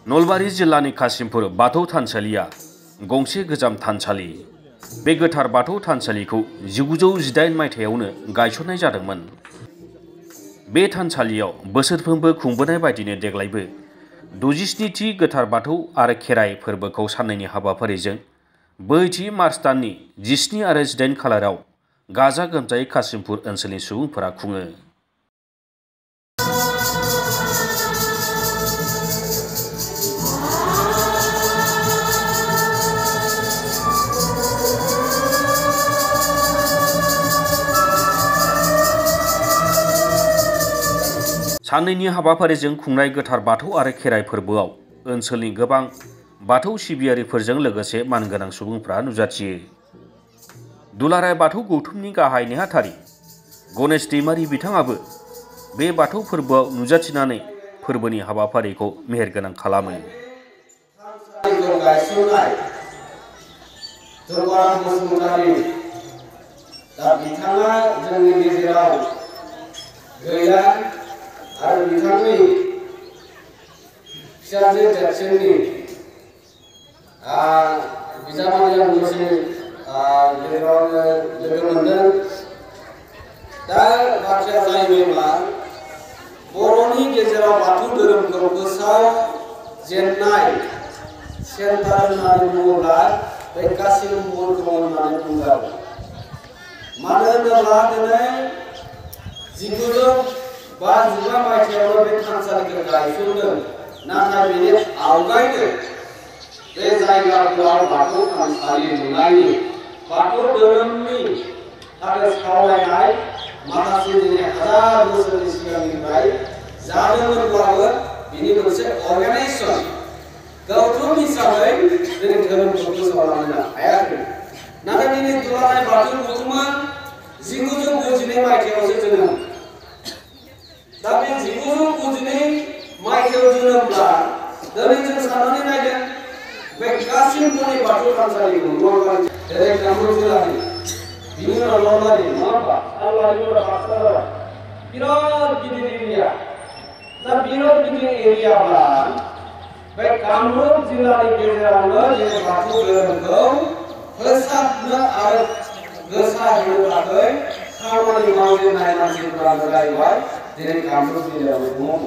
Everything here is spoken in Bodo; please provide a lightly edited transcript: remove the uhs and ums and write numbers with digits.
नलबारि जिल्लानि कासिमपुर बाथौ थानसालिया गंसे गोजाम थानसालि। बे गोथार बाथौ थानसालिखौ 1918 मायथाइयावनो गायसननाय जादोंमोन। बे थानसालियाव बोसोरफ्रोमबो खुंबोनाय बायदिनो देग्लायबो 67थि गोथार बाथौ आरो खेराइ फोरबोखौ साननैनि हाबाफारिजों 4 मार्च दाननि 17 आरो 18 खालाराव गाजा गोमजायै कासिमपुर ओनसोलनि सुबुंफोरा खुङो। साननैनि हाबाफारिजों खुंनाय गोथार बाथौ आरो खेराइ फोरबोआव ओनसोलनि गोबां बाथौ सिबियारिफोरजों लोगोसे मानगोनां सुबुंफ्रा नुजाथियो। दुलाराय बाथौ गौथुमनि गाहाय नेहाथारि गणेश दैमारि बिथाङाबो बे बाथौ फोरबोआव नुजाथिनानै फोरबोनि हाबाफारिखौ मेहेरगोनां खालामो। आरो बिथांनि फिसाजो देरसिननि बिजामादै आं दसे गेजेराव लोगो मोनदों। दा बाथ्राया जाहैबायब्ला बर'नि गेजेराव बाथौ धोरोमखौ फोसावजेननाय सेन्टार होननानै बुङोब्ला बे कासिमपुरखौ होननानै बुंजागोन। मानो होनोब्ला दिनै 1952 मायथाइयावनो बे थानसालिखौ गायसनदों, नाथाय बेनि आवगायनो बे जायगाफोराव बाथौ थानसालि लुनायनि बाथौ धोरोमनि थाखाय सावरायनाय माखासे दिनै 1000 बोसोरनि सिगांनिफ्राय जादोंमोनब्लाबो बिनि मोनसे अर्गानाइजेसन गौथुम हिसाबै दिनै धोरोमखौ फोसावलांनो हायाखै। नाथाय दिनै दुलाराय बाथौ गौथुमा 1992 मायथाइयावसो जोनोम। दा बे 1992 मायथाइयाव जोनोमब्ला दिनै जों साननानै नायदों बे कासिमपुरनि बाथौ थानसालिखौ नलबारि जेरै कामरुप जिल्लानि बिनि उनाव नलबारि नङा होमबा नलबारिनि उनाव बाक्सा जाबाय। बिराद गिदिर एरिया। दा बिराद गिदिर एरियाब्ला बे कामरुप जिल्लानि गेजेरावनो जों बाथौ धोरोमखौ फोसाबनो आरो गोसारहोनो थाखाय खामानि मावजेननाय मानसिफोरा जाहैबाय दिनै कामरुप जिल्लायाव दङ।